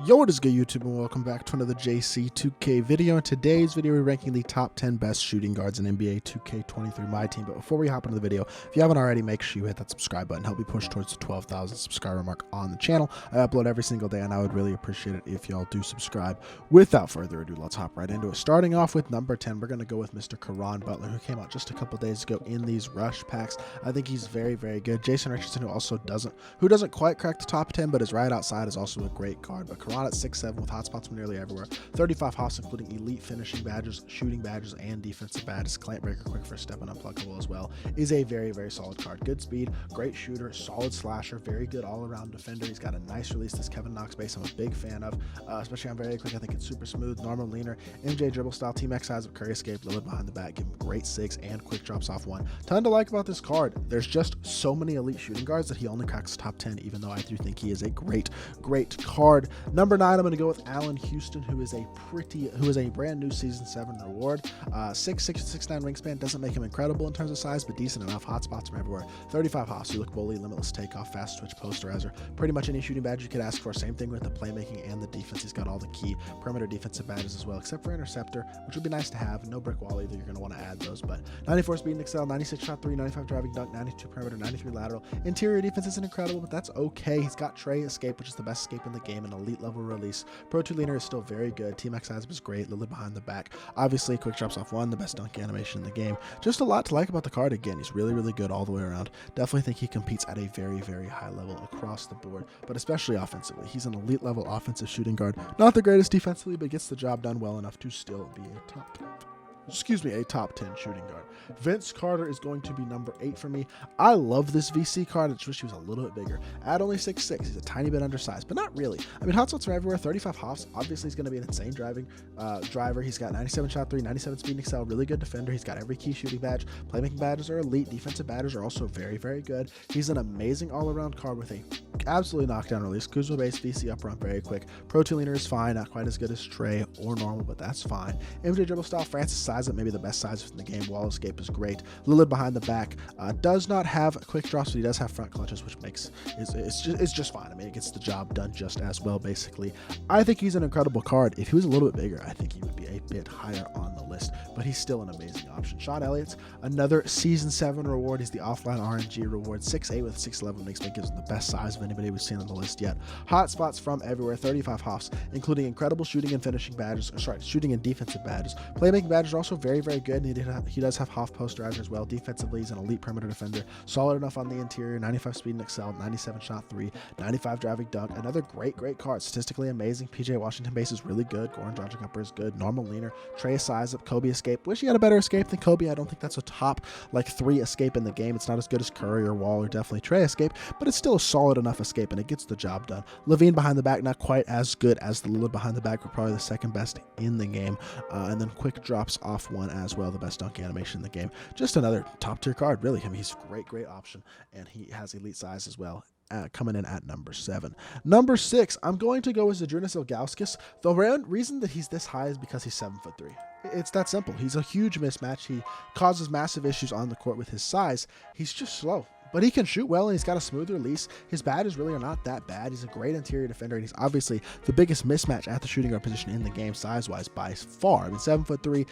Yo, what is good, YouTube, and welcome back to another JC2K video. In today's video, we're ranking the top 10 best shooting guards in NBA 2K23 MyTEAM. But before we hop into the video, if you haven't already, make sure you hit that subscribe button. Help me push towards the 12,000 subscriber mark on the channel. I upload every single day, and I would really appreciate it if y'all do subscribe. Without further ado, let's hop right into it. Starting off with number 10, we're going to go with Mr. Karon Butler, who came out just a couple days ago in these rush packs. I think he's very, very good. Jason Richardson, who doesn't quite crack the top 10, but is right outside, is also a great guard. But Karon at 6'7" with hotspots from nearly everywhere, 35 hops, including elite finishing badges, shooting badges, and defensive badges. Clamp breaker, quick first step, and unpluggable as well. Is a very, very solid card. Good speed, great shooter, solid slasher, very good all-around defender. He's got a nice release. This Kevin Knox base I'm a big fan of, especially on very quick. I think it's super smooth, normal leaner, MJ dribble style, T-Max size of Curry escape, Lillard behind the back, give him great 6 and quick drops off 1. Ton to like about this card. There's just so many elite shooting guards that he only cracks top 10, even though I do think he is a great card. Number 9, I'm going to go with Allen Houston, who is a brand new season 7 reward. 6'6", 6'9" wingspan doesn't make him incredible in terms of size, but decent enough. Hotspots from everywhere. 35 hops. You look bully, limitless takeoff, fast switch, posterizer. Pretty much any shooting badge you could ask for. Same thing with the playmaking and the defense. He's got all the key perimeter defensive badges as well, except for interceptor, which would be nice to have. No brick wall either. You're going to want to add those. But 94 speed and excel, 96 shot 3, 95 driving dunk, 92 perimeter, 93 lateral. Interior defense isn't incredible, but that's okay. He's got Trey escape, which is the best escape in the game, an elite level release. Pro 2 leaner is still very good. T-Max size is great. Lillard behind the back. Obviously, quick drops off 1, the best dunk animation in the game. Just a lot to like about the card. Again, he's really, really good all the way around. Definitely think he competes at a very, very high level across the board, but especially offensively. He's an elite level offensive shooting guard. Not the greatest defensively, but gets the job done well enough to still be a top 10 shooting guard. Vince Carter is going to be number 8 for me. I love this VC card. I just wish he was a little bit bigger. At only 6'6", he's a tiny bit undersized, but not really. I mean, hotspots from everywhere, 35 hops. Obviously, he's going to be an insane driver. He's got 97 shot 3, 97 speed and excel, really good defender. He's got every key shooting badge. Playmaking badges are elite. Defensive badges are also very, very good. He's an amazing all-around card with a absolutely knockdown release. Kuzma base, VC up run, very quick. Pro 2 leaner is fine, not quite as good as Trey or normal, but that's fine. MJ dribble style, Francis size up, maybe the best size in the game. Wall escape is great. Lillard behind the back does not have quick drops, but he does have front clutches, which makes it's just fine. I mean, it gets the job done just as well, basically. I think he's an incredible card. If he was a little bit bigger, I think he would be a bit higher on the list, but he's still an amazing option. Sean Elliott's another season 7 reward. He's the offline RNG reward. 6'8" with 6'11" wingspan gives him the best size of anybody we've seen on the list yet. Hot spots from everywhere. 35 hops, including incredible shooting and finishing badges. Shooting and defensive badges. Playmaking badges are also very, very good. And he does have Hoff posterizer as well. Defensively, he's an elite perimeter defender. Solid enough on the interior. 95 speed and excel. 97 shot 3. 95 driving dunk. Another great card. Statistically amazing. PJ Washington base is really good. Goran Dragic upper is good. Normal leaner. Trey size up. Kobe escape. Wish he had a better escape than Kobe. I don't think that's a top 3 escape in the game. It's not as good as Curry or Wall or definitely Trey escape, but it's still a solid enough escape and it gets the job done. Levine behind the back, not quite as good as the Lillard behind the back, but probably the second best in the game. And then quick drops off 1 as well, the best dunk animation in the game. Just another top tier card, really. I mean, he's a great option, and he has elite size as well. Coming in at number 7. Number 6, I'm going to go with Adriana Salgueros. The reason that he's this high is because he's 7'3". It's that simple. He's a huge mismatch. He causes massive issues on the court with his size. He's just slow, but he can shoot well, and he's got a smooth release. His badges really are not that bad. He's a great interior defender, and he's obviously the biggest mismatch at the shooting guard position in the game size-wise by far. I mean, 7'3",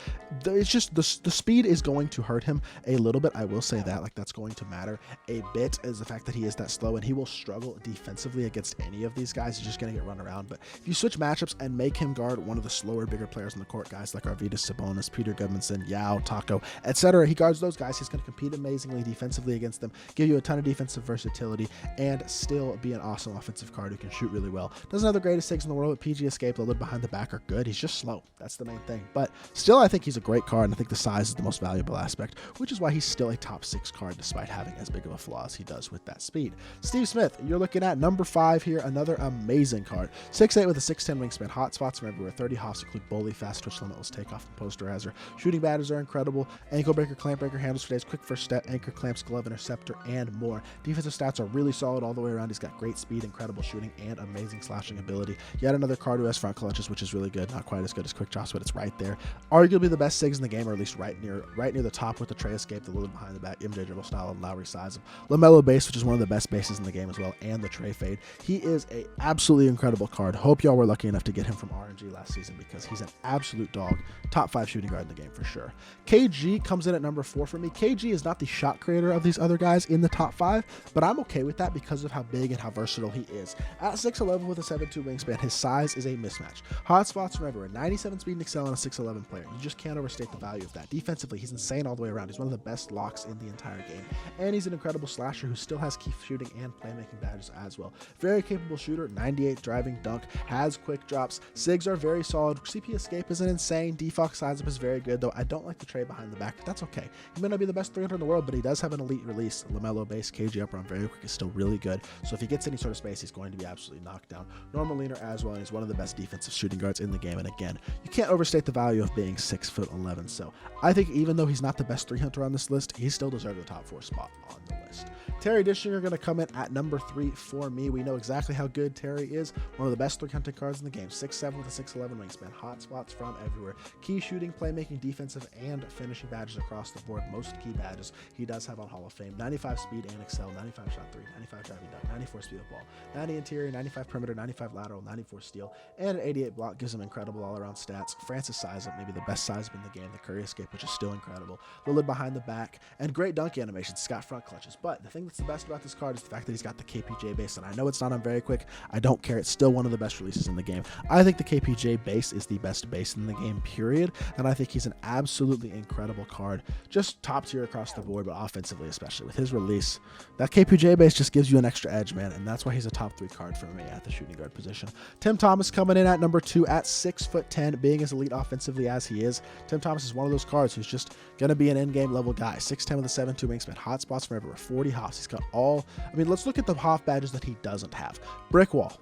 it's just the speed is going to hurt him a little bit. I will say that, that's going to matter a bit, is the fact that he is that slow, and he will struggle defensively against any of these guys. He's just going to get run around. But if you switch matchups and make him guard one of the slower, bigger players on the court, guys like Arvydas Sabonis, Peter Gudmundsson, Yao, Taco, etc., he guards those guys. He's going to compete amazingly defensively against them, give you a ton of defensive versatility, and still be an awesome offensive card who can shoot really well. Doesn't have the greatest SIGs in the world, but PG escape, Lillard behind the back are good. He's just slow. That's the main thing. But still, I think he's a great card, and I think the size is the most valuable aspect, which is why he's still a top 6 card despite having as big of a flaw as he does with that speed. Steve Smith, you're looking at number 5 here. Another amazing card. 6'8" with a 6'10" wingspan. Hot spots from everywhere. 30 hops, include bully, fast twitch, limitless takeoff, and posterizer. Shooting badges are incredible. Ankle breaker, clamp breaker, handles for days, quick first step, anchor, clamps, glove, interceptor, and more. Defensive stats are really solid all the way around. He's got great speed, incredible shooting, and amazing slashing ability. Yet another card who has front clutches, which is really good. Not quite as good as quick drops, but it's right there. Arguably the best SIGs in the game, or at least right near the top with the tray escape, the little behind the back, MJ dribble style, and Lowry size. LaMelo base, which is one of the best bases in the game as well, and the tray fade. He is a absolutely incredible card. Hope y'all were lucky enough to get him from RNG last season because he's an absolute dog. Top 5 shooting guard in the game for sure. KG comes in at number 4 for me. KG is not the shot creator of these other guys in the top 5, but I'm okay with that because of how big and how versatile he is. At 6'11 with a 7'2 wingspan, his size is a mismatch. Hot spots from everywhere. 97 speed and excel on a 6'11 player. You just can't overstate the value of that. Defensively, he's insane all the way around. He's one of the best locks in the entire game. And he's an incredible slasher who still has key shooting and playmaking badges as well. Very capable shooter, 98 driving dunk, has quick drops. SIGs are very solid. CP escape isn't insane. Defox size up is very good, though I don't like the tray behind the back, but that's okay. He may not be the best 300 in the world, but he does have an elite release. LaMelo base, KG up around very quick is still really good. So if he gets any sort of space, he's going to be absolutely knocked down. Normal leaner as well, and he's one of the best defensive shooting guards in the game. And again, you can't overstate the value of being 6'11". So I think even though he's not the best 300 on this list, he still deserves the top 4 spot on the list. Terry Dishinger going to come in at number 3 for me. We know exactly how good Terry is. One of the best 300 cards in the game. 6'7 with a 6'11 wingspan. Hot spots from everywhere. Key shooting, playmaking, defensive, and finishing badges across the board. Most key badges he does have on Hall of Fame. 95 speed and excel. 95 shot 3. 95 driving dunk. 94 speed of ball. 90 interior. 95 perimeter. 95 lateral. 94 steal. And an 88 block gives him incredible all-around stats. Francis size up, maybe the best size in the game. The Curry escape, which is still incredible. The lid behind the back. And great dunk animations. He's got front clutches. But the thing that's the best about this card is the fact that he's got the KPJ base, and I know it's not on very quick. I don't care. It's still one of the best releases in the game. I think the KPJ base is the best base in the game, period, and I think he's an absolutely incredible card. Just top tier across the board, but offensively especially. With his release, that KPJ base just gives you an extra edge, man, and that's why he's a top 3 card for me at the shooting guard position. Tim Thomas coming in at number 2 at 6'10", being as elite offensively as he is. Tim Thomas is one of those cards who's just going to be an in-game level guy. 6'10 with a 7'2 wingspan. Hot spots from everywhere. 40 hops. He's got all... I mean, let's look at the Hoff badges that he doesn't have. Brick wall.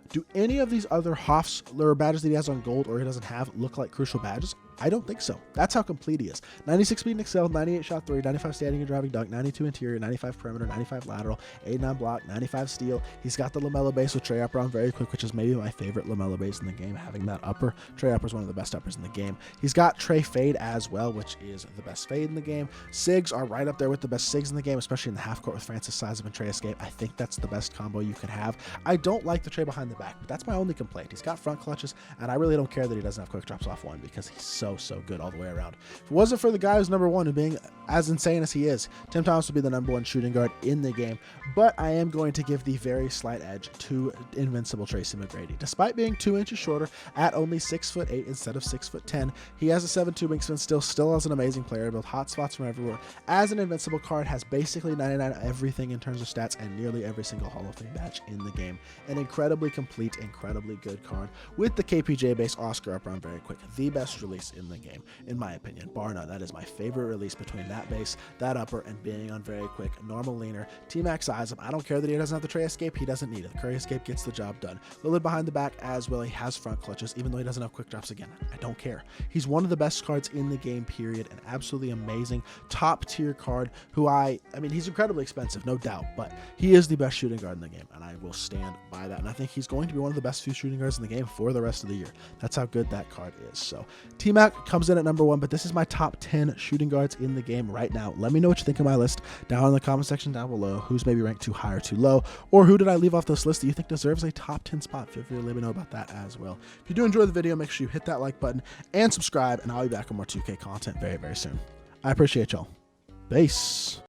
Do any of these other Hoffs or badges that he has on gold or he doesn't have look like crucial badges? I don't think so. That's how complete he is. 96 speed and excel, 98 shot 3, 95 standing and driving dunk, 92 interior, 95 perimeter, 95 lateral, 89 block, 95 steal. He's got the LaMelo base with tray upper on very quick, which is maybe my favorite LaMelo base in the game, having that upper. Tray upper is one of the best uppers in the game. He's got tray fade as well, which is the best fade in the game. SIGs are right up there with the best SIGs in the game, especially in the half court with Francis size up and tray escape. I think that's the best combo you could have. I don't like the tray behind the back, but that's my only complaint. He's got front clutches, and I really don't care that he doesn't have quick drops off one because he's so good all the way around. If it wasn't for the guy who's number 1 and being as insane as he is, Tim Thomas would be the number 1 shooting guard in the game. But I am going to give the very slight edge to Invincible Tracy McGrady. Despite being 2 inches shorter at only 6'8" instead of 6'10", he has a 7'2" wingspan, still has an amazing player build, hot spots from everywhere. As an Invincible card, has basically 99 everything in terms of stats and nearly every single Hall of Fame badge in the game. An incredibly complete, incredibly good card with the KPJ base Oscar up on very quick. The best release in the game, in my opinion, bar none. That is my favorite release between that base, that upper, and being on very quick. Normal leaner, T-Max size up. I don't care that he doesn't have the tray escape. He doesn't need it. The Curry escape gets the job done. The lid behind the back as well. He has front clutches, even though he doesn't have quick drops again. I don't care. He's one of the best cards in the game, period. An absolutely amazing top tier card who I mean, he's incredibly expensive, no doubt, but he is the best shooting guard in the game, and I will stand by that. And I think he's going to be one of the best few shooting guards in the game for the rest of the year. That's how good that card is. So T-Mac comes in at number 1, but this is my top 10 shooting guards in the game right now. Let me know what you think of my list down in the comment section down below. Who's maybe ranked too high or too low, or who did I leave off this list that you think deserves a top 10 spot? Feel free to let me know about that as well. If you do enjoy the video, make sure you hit that like button and subscribe, and I'll be back with more 2K content very soon. I appreciate y'all. Peace.